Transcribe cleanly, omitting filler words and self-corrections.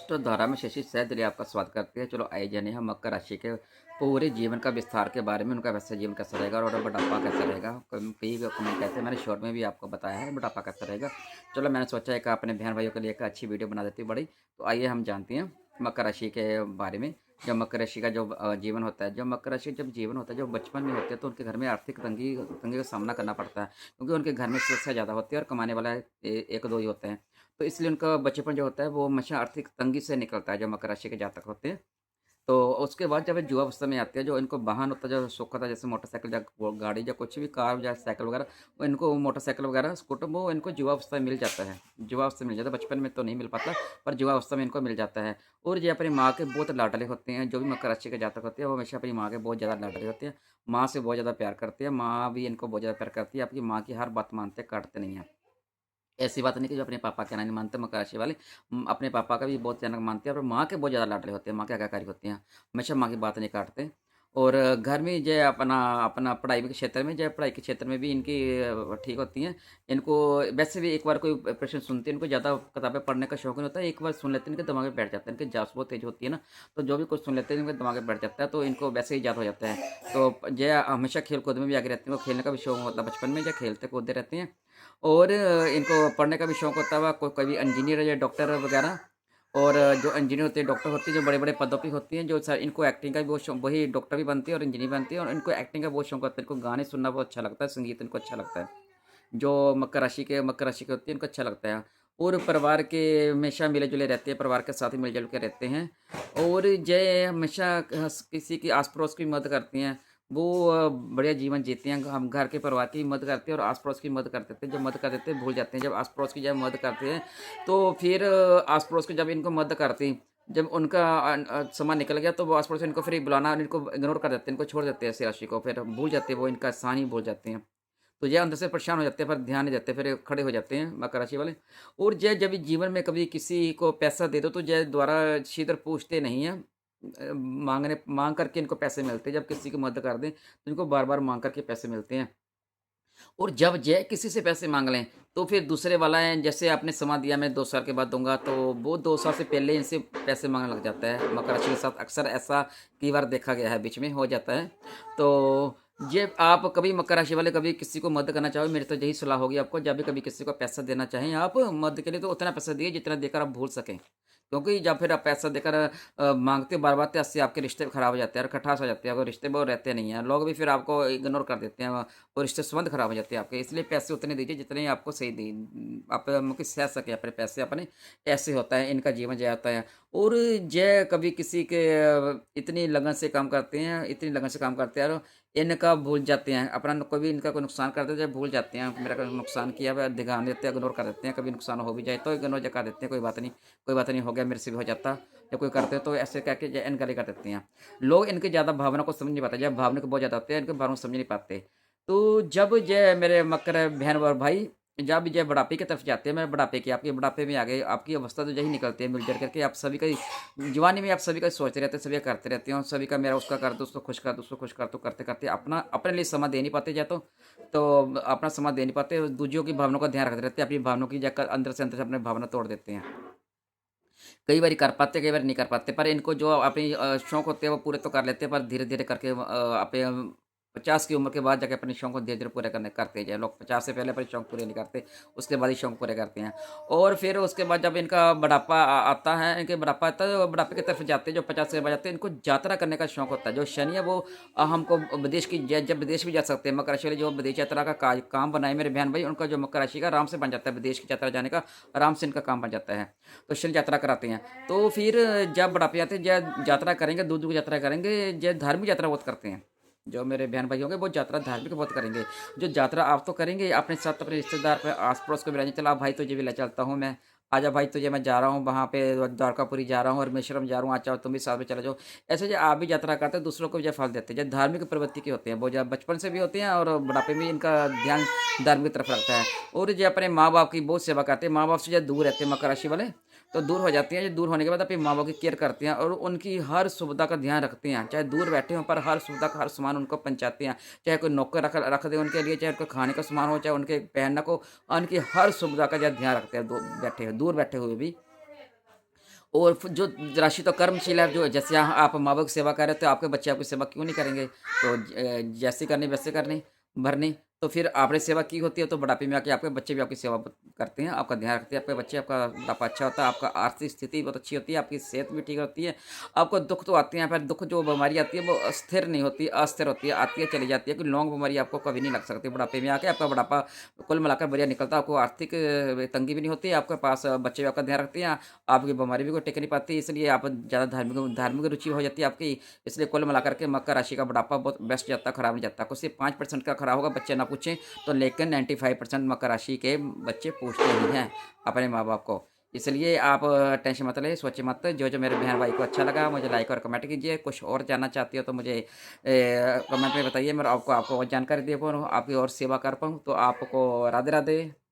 अष्ट धारा में शशि सहस्त्र आपका स्वागत करते हैं। चलो आइए जानिए हम मकर राशि के पूरे जीवन का विस्तार के बारे में, उनका वैसा जीवन कैसा रहेगा और बुढ़ापा कैसा रहेगा। कई कमेंट कहते हैं, मैंने शॉर्ट में भी आपको बताया है बुढ़ापा कैसा रहेगा। चलो मैंने सोचा है कि अपने बहन भाइयों के लिए एक अच्छी वीडियो बना देती बड़ी। तो आइए हम जानते हैं मकर राशि के बारे में। जो मकर राशि का जो जीवन होता है, जो मकर राशि जब जीवन होता है, जो बचपन में होते हैं तो उनके घर में आर्थिक तंगी तंगी का सामना करना पड़ता है, क्योंकि उनके घर में सदस्य ज़्यादा होते हैं और कमाने वाला एक दो ही होते हैं। तो इसलिए उनका बचपन जो होता है वो हमेशा आर्थिक तंगी से निकलता है, जो मकर राशि के जातक होते हैं। तो उसके बाद जब ये युवावस्था में आते हैं, जो इनको वाहन होता है, जो सुख होता है, जैसे मोटरसाइकिल या वो गाड़ी या कुछ भी कार या साइकिल वगैरह, वो इनको मोटरसाइकिल वगैरह स्कूटर वो इनको युवावस्था में मिल जाता है। युवावस्था में मिल जाता है, बचपन में तो नहीं मिल पाता, पर युवावस्था में इनको मिल जाता है। और ये अपनी माँ के बहुत लाडले होते हैं। जो भी मकर राशि के जातक होते हैं वो हमेशा अपनी माँ के बहुत ज़्यादा लाडले होते हैं। माँ से बहुत ज़्यादा प्यार करते हैं, माँ भी इनको बहुत ज़्यादा प्यार करती है। आपकी माँ की हर बात मानते हैं, काटते नहीं हैं। ऐसी बात नहीं कि जो अपने पापा के नहीं मानते मकर राशि वाले। अपने पापा का भी बहुत ज़्यादा मानते हैं और माँ के बहुत ज़्यादा लाडले होते हैं, माँ के आज्ञाकारी होते हैं। हमेशा माँ की बात नहीं काटते। और घर में जो अपना अपना पढ़ाई के क्षेत्र में, जो पढ़ाई के क्षेत्र में भी इनकी ठीक होती हैं। इनको वैसे भी एक बार कोई प्रश्न सुनते हैं, इनको ज़्यादा किताबें पढ़ने का शौक नहीं होता है। एक बार सुन लेते हैं, इनके दिमाग में बैठ जाता है। इनकी जासूस बहुत तेज़ होती है ना, तो जो भी कुछ सुन लेते हैं इनके दिमाग में बैठ जाता है, तो इनको वैसे ही याद हो जाता है। तो जो हमेशा खेल कूद में भी आगे रहते हैं, वो खेलने का भी शौक होता है बचपन में, जो खेलते कूदते रहते हैं। और इनको पढ़ने का भी शौक होता है, कभी इंजीनियर या डॉक्टर वगैरह। और जो इंजीनियर होते हैं, डॉक्टर होते हैं, जो बड़े-बड़े पदों पे होती हैं, जो सर इनको एक्टिंग का भी बहुत शौक, वही डॉक्टर भी बनती है और इंजीनियर बनती है, और इनको एक्टिंग का बहुत शौक होता है। इनको गाने सुनना बहुत अच्छा लगता है, संगीत इनको अच्छा लगता है। जो मकर राशि के होती है, इनको अच्छा लगता है। और परिवार के हमेशा मिले-जुले रहते हैं, परिवार के साथ ही मिल-जुल के रहते हैं। और ये हमेशा किसी की आस-पड़ोस की मदद करती हैं। वो बढ़िया जीवन जीते हैं। हम घर के परिवार की भी मदद करते हैं और आस-पड़ोस की मदद कर देते हैं। जब मदद कर देते हैं, भूल जाते हैं। जब आस-पड़ोस की जब मदद करते हैं, तो फिर आस-पड़ोस की जब इनको मदद करती, जब उनका समय निकल गया, तो वो आस-पड़ोस इनको फिर बुलाना, इनको इग्नोर कर देते हैं, इनको छोड़ देते हैं ऐसी राशि को। फिर भूल जाते हैं, वो इनका एहसान ही भूल जाते हैं। तो ये अंदर से परेशान हो जाते हैं, पर ध्यान नहीं देते, फिर खड़े हो जाते हैं मकर राशि वाले। और जय जब भी जीवन में कभी किसी को पैसा दे दो, तो जय दोबारा सीधे पूछते नहीं हैं। मांग करके इनको पैसे मिलते हैं। जब किसी की मदद कर दें, तो इनको बार बार मांग करके पैसे मिलते हैं। और जब जय किसी से पैसे माँग लें, तो फिर दूसरे वाला है, जैसे आपने समा दिया मैं 2 साल के बाद दूँगा, तो वो 2 साल से पहले इनसे पैसे माँगने लग जाता है। मकर राशि के साथ अक्सर ऐसा कई बार देखा गया है, बीच में हो जाता है। तो ये आप कभी मकर राशि वाले कभी किसी को मदद करना चाहो, मेरी तो यही सलाह होगी आपको, जब भी कभी किसी को पैसा देना चाहें आप मदद के लिए, तो उतना पैसा दिए जितना देकर आप भूल सकें। क्योंकि जब फिर आप पैसा देकर माँगते हो बार-बार, तो इससे आपके रिश्ते खराब हो जाते हैं और खटास हो जाती है, अगर रिश्ते वो रहते नहीं हैं। लोग भी फिर आपको इग्नोर कर देते हैं, और रिश्ते संबंध खराब हो जाते हैं आपके। इसलिए पैसे उतने दीजिए जितने आपको सही आप मतलब सह सकें अपने पैसे अपने। ऐसे होता है, इनका जीवन जो होता है। और जय कभी किसी के इतनी लगन से काम करते हैं, इतनी लगन से काम करते हैं, और इनका भूल जाते हैं अपना, कोई भी इनका कोई नुकसान करते हैं, जब भूल जाते हैं मेरा कोई नुकसान किया, वह ध्यान देते हैं, इग्नोर कर देते हैं। कभी नुकसान हो भी जाए तो इग्नोर कर देते हैं, कोई बात नहीं, हो गया, मेरे से भी हो जाता। जब कोई करते हैं तो ऐसे कह के इनकार कर देते हैं। लोग इनकी ज़्यादा भावना को समझ नहीं पाते, जब भावना को बहुत ज़्यादा होते हैं, इनकी भावना को समझ नहीं पाते। तो जब जय मेरे मकर बहन और भाई, जब जय बुढ़ापे की तरफ जाते हैं, मैं बुढ़ापे की आपके बुढ़ापे में आ गए, आपकी अवस्था तो यही निकलती है मिल-जुल करके। आप सभी का जवानी में आप सभी का सोचते रहते हैं, सभी का करते रहते हैं, और सभी का मेरा उसका कर दो, उसको खुश कर दो, उसको खुश कर दो, करते-करते अपना अपने लिए समय दे नहीं पाते या तो अपना समय दे नहीं पाते, दूसरों की भावनाओं का ध्यान रखते रहते हैं, अपनी भावनाओं की जाकर अंदर से अपनी भावना तोड़ देते हैं। कई बारी कर पाते, कई बार नहीं कर पाते, पर इनको जो अपनी शौक होते हैं वो पूरे तो कर लेते हैं, पर धीरे-धीरे करके अपने 50 की उम्र के बाद जाके अपने शौक को धीरे-धीरे पूरे करते हैं। लोग 50 से पहले अपने शौक पूरे नहीं करते, उसके बाद ही शौक पूरे करते हैं। और फिर उसके बाद जब इनका बुढ़ापा आता है, इनके बुढ़ापा आता है, वो बुढ़ापे की तरफ जाते हैं, जो 50 से बाद जाते हैं, इनको यात्रा करने का शौक होता है। जो शनि है वो हमको विदेश की ज जब विदेश भी जा सकते हैं, मकर राशि वाले जो विदेश यात्रा का काम बनाए मेरे बहन भाई, उनका जो मकर राशि का आराम से बन जाता है, विदेश की यात्रा जाने का आराम से इनका काम बन जाता है। तो शनि यात्रा कराते हैं। तो फिर जब बुढ़ापे आते हैं, जब यात्रा करेंगे, दूर-दूर की यात्रा करेंगे, जब धार्मिक यात्रा बहुत करते हैं। जो मेरे बहन भाई होंगे वो यात्रा धार्मिक बहुत करेंगे। जो यात्रा आप तो करेंगे, अपने साथ अपने रिश्तेदार पे आस-पड़ोस को भी ले चला भाई, तुझे भी ले चलता हूँ मैं। आजा भाई, तुझे मैं जा रहा हूँ वहाँ पे, द्वारकापुरी जा रहा हूँ और रामेश्वरम जा रहा हूँ, आ जाओ तुम भी साथ में चले जाओ। ऐसे जो आप भी यात्रा करते हैं, दूसरों को भी जो फल देते हैं। जो धार्मिक प्रवृत्ति के होते हैं, वो जो बचपन से भी होते हैं, और बुढ़ापे में इनका ध्यान धार्मिक तरफ रखता है। और जो अपने माँ-बाप की बहुत सेवा करते हैं, माँ-बाप से जो दूर रहते हैं मकर राशि वाले, तो दूर हो जाती हैं। ये दूर होने के बाद अपने माँ-बाप की केयर करते हैं और उनकी हर सुविधा का ध्यान रखते हैं। चाहे दूर बैठे हों, पर हर सुविधा का हर सामान उनको पहुँचाते हैं। चाहे कोई नौकर रख रख दे उनके लिए, चाहे उनको खाने का सामान हो, चाहे उनके पहनने को, उनकी हर सुविधा का जो ध्यान रखते हैं, दूर बैठे हुए भी। और जो राशि तो कर्मशील है, जो जैसे यहाँ आप माँ बाप की सेवा कर रहे हो तो आपके बच्चे आपकी सेवा क्यों नहीं करेंगे? तो जैसी करनी वैसे करनी भरनी। तो फिर आपने सेवा की होती है तो बुढ़ापे में आके आपके बच्चे भी आपकी सेवा करते हैं, आपका ध्यान रखते हैं, आपके बच्चे, आपका बुढ़ापा अच्छा होता है, आपका आर्थिक स्थिति बहुत अच्छी होती है, आपकी सेहत भी ठीक होती है। आपको दुख तो आते हैं, पर दुख जो बीमारी आती है वो स्थिर नहीं होती, अस्थिर होती है, आती है चली जाती है। कोई लॉन्ग बीमारी आपको कभी नहीं लग सकती बुढ़ापे में आके। आपका बुढ़ापा कुल मिलाकर बढ़िया निकलता है, आपको आर्थिक तंगी भी नहीं होती है, आपके पास बच्चे भी आपका ध्यान रखते हैं, आपकी बीमारी भी कोई टिक नहीं पाती, इसलिए आप ज़्यादा धार्मिक धार्मिक रुचि हो जाती है आपकी। इसलिए कुल मिलाकर के मकर राशि का बुढ़ापा बहुत बेस्ट जाता है, खराब नहीं जाता। कुछ सिर्फ 5% का खराब होगा, बच्चे ना पूछें तो, लेकिन 95% मकर राशि के बच्चे पूछते ही हैं अपने माँ बाप को। इसलिए आप टेंशन मत लें, सोचिए मत। जो जो मेरे बहन भाई को अच्छा लगा मुझे लाइक और कमेंट कीजिए। कुछ और जानना चाहती हो तो मुझे कमेंट में बताइए, मैं आपको आपको और जानकारी दे पाऊँ, आपकी और सेवा कर पाऊँ। तो आपको राधे राधे।